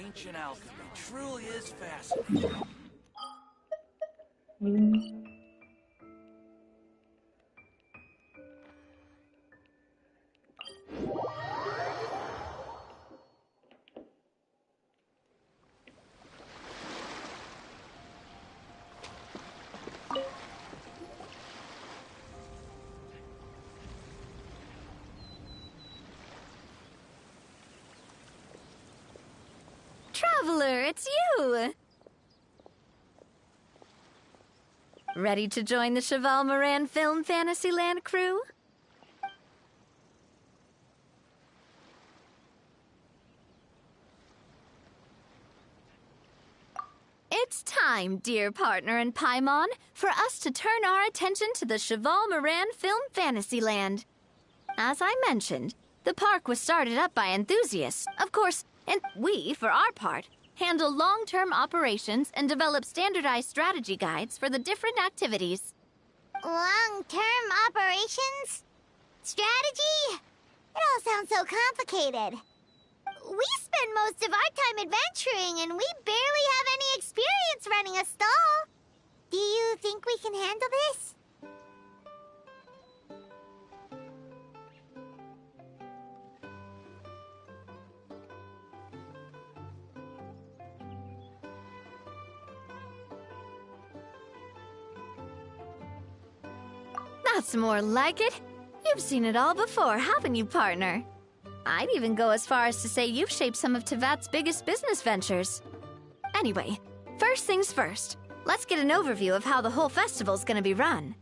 ancient alchemy truly is fascinating. Traveler, it's you! Ready to join the Cheval Moran Film Fantasyland crew? It's time, dear partner and Paimon, for us to turn our attention to the Cheval Moran Film Fantasyland. As I mentioned, the park was started up by enthusiasts, of course, and we, for our part, handle long-term operations and develop standardized strategy guides for the different activities. Long-term operations? Strategy? It all sounds so complicated. We spend most of our time adventuring, and we barely have any experience running a stall. Do you think we can handle this? That's more like it. You've seen it all before, haven't you, partner? I'd even go as far as to say you've shaped some of Tevat's biggest business ventures. Anyway, first things first. Let's get an overview of how the whole festival's gonna be run.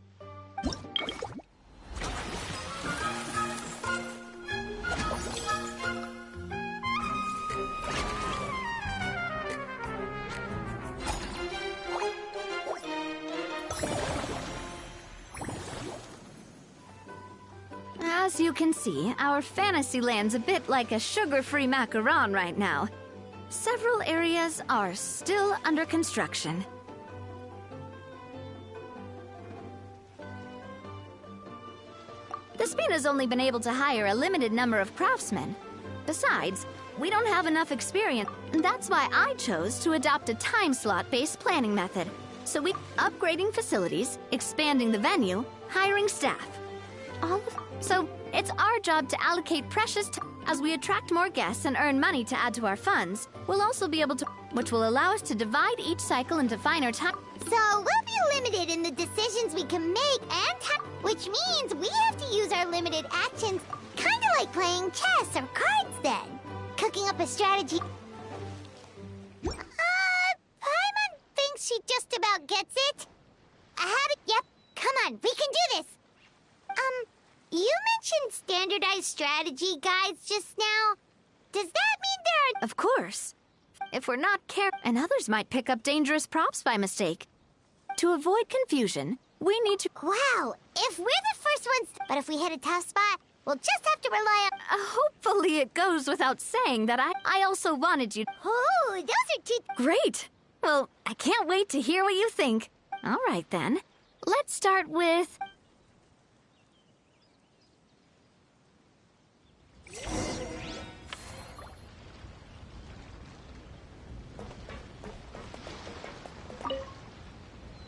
As you can see, our Fantasyland's a bit like a sugar-free macaron right now. Several areas are still under construction. The Spina's only been able to hire a limited number of craftsmen. Besides, we don't have enough experience, and that's why I chose to adopt a time slot-based planning method. So we upgrading facilities, expanding the venue, hiring staff. So it's our job to allocate precious time. As we attract more guests and earn money to add to our funds, we'll also be able to, which will allow us to divide each cycle into finer time. So we'll be limited in the decisions we can make and which means we have to use our limited actions, kind of like playing chess or cards then. Cooking up a strategy. Paimon thinks she just about gets it. Yep, come on, we can do this. You mentioned standardized strategy guides just now. Does that mean there are... Of course. If we're not careful, and others might pick up dangerous props by mistake. To avoid confusion, we need to... Wow, if we're the first ones... But if we hit a tough spot, we'll just have to rely on... hopefully it goes without saying that I also wanted you... Oh, those are two... Great! Well, I can't wait to hear what you think. All right, then. Let's start with...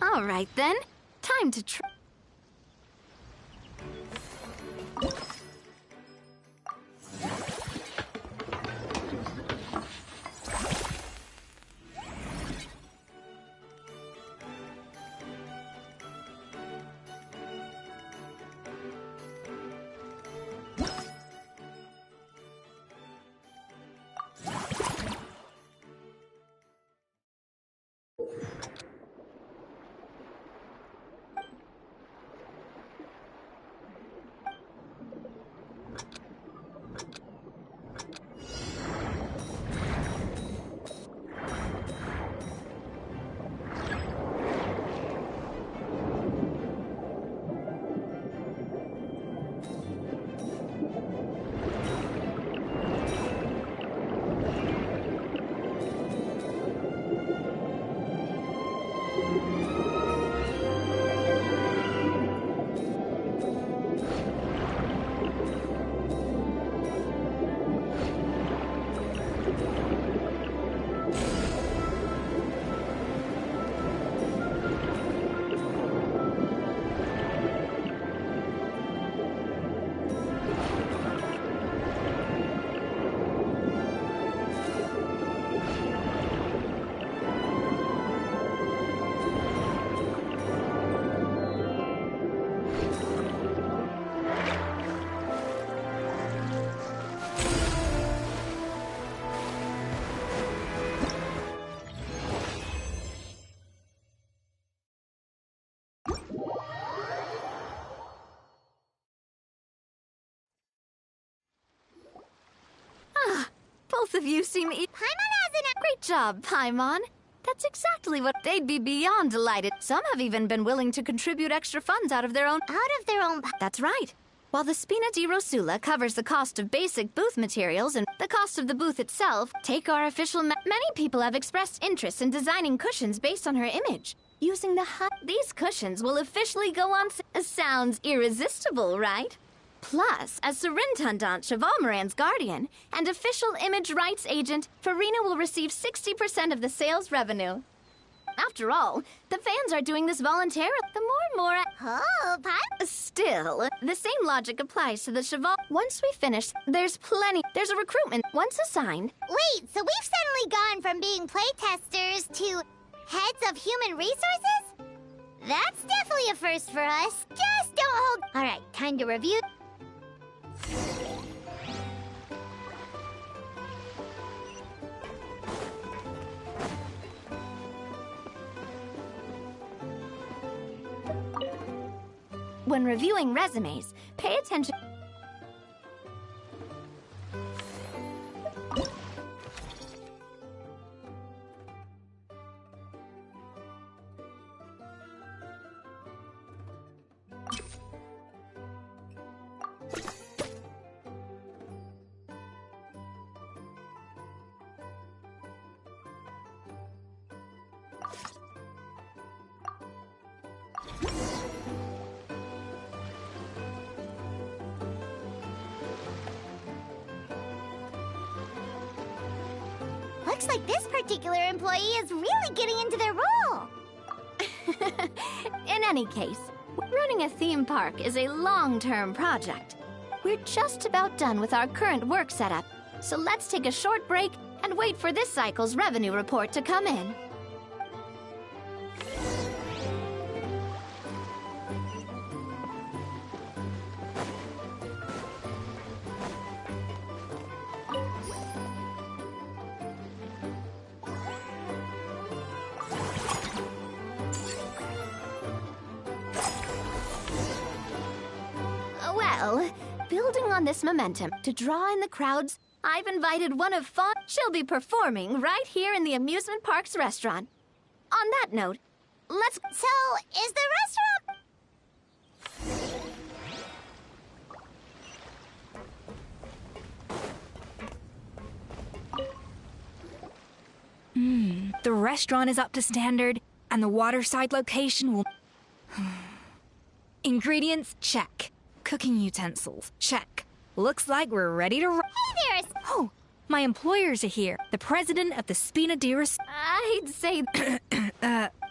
All right, then. Time to try. Both of you seem Paimon has an... Great job, Paimon. That's exactly what they'd be beyond delighted. Some have even been willing to contribute extra funds out of their own... That's right. While the Spina di Rosula covers the cost of basic booth materials and the cost of the booth itself, take our official... Many people have expressed interest in designing cushions based on her image. Using these cushions will officially go on... Sounds irresistible, right? Plus, as Surintendant Chevalmoran's guardian and official image rights agent, Farina will receive 60% of the sales revenue. After all, the fans are doing this voluntarily. The more and more... Oh, Still, the same logic applies to the Cheval... Once we finish, there's a recruitment. Once assigned... Wait, so we've suddenly gone from being playtesters to heads of human resources? That's definitely a first for us. Just don't hold... Alright, time to review... When reviewing resumes, pay attention... Looks like this particular employee is really getting into their role. In any case, running a theme park is a long-term project. We're just about done with our current work setup, so let's take a short break and wait for this cycle's revenue report to come in. Well, building on this momentum to draw in the crowds, I've invited one of Fawn. She'll be performing right here in the amusement park's restaurant. On that note, let's... So, is the restaurant... The restaurant is up to standard, and the waterside location will... Ingredients, check. Cooking utensils, check. Looks like we're ready to... Hey there! Oh, my employers are here. The president of the Spina di Rosula... I'd say...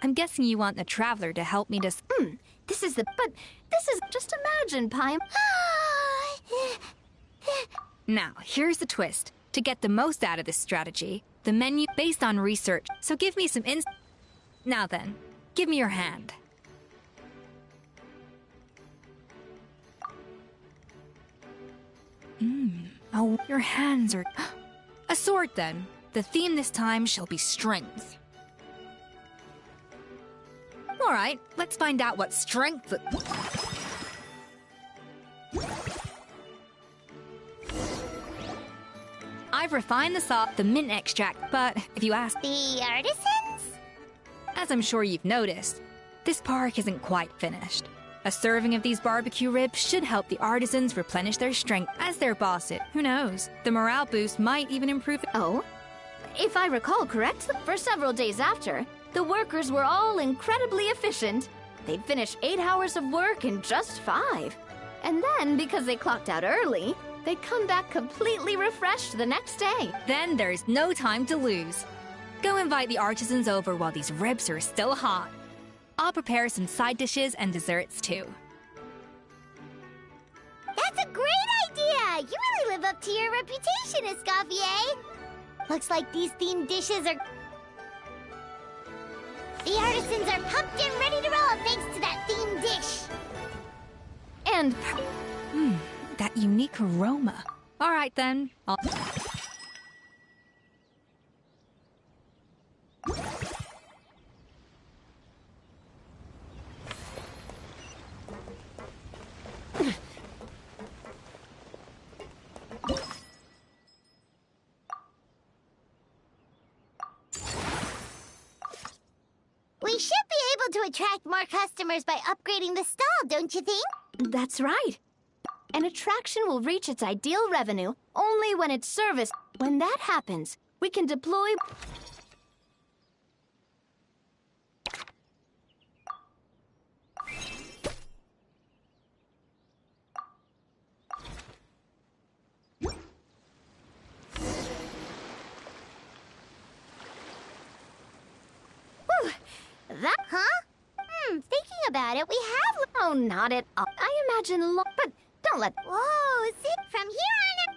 I'm guessing you want the traveler to help me But this is... Just imagine, Paim. Now, here's the twist. To get the most out of this strategy, the menu based on research. So give me some Now then, give me your hand. Oh, your hands are... A sword, then. The theme this time shall be strength. All right, let's find out what strength... I've refined the salt, the mint extract, but if you ask... The artisans? As I'm sure you've noticed, this park isn't quite finished. A serving of these barbecue ribs should help the artisans replenish their strength as their boss it. Who knows? The morale boost might even improve... Oh? If I recall correctly, for several days after, the workers were all incredibly efficient. They'd finish 8 hours of work in just 5. And then, because they clocked out early, they'd come back completely refreshed the next day. Then there's no time to lose. Go invite the artisans over while these ribs are still hot. I'll prepare some side dishes and desserts too. That's a great idea! You really live up to your reputation, Escoffier! Looks like these themed dishes are... The artisans are pumped and ready to roll thanks to that themed dish! And... That unique aroma. All right then, I'll... attract more customers by upgrading the stall, don't you think? That's right. An attraction will reach its ideal revenue only when it's serviced. When that happens, we can deploy... Whew, that... Huh? Thinking about it, we have... Oh, not at all. I imagine but don't let... Whoa, see? From here on out...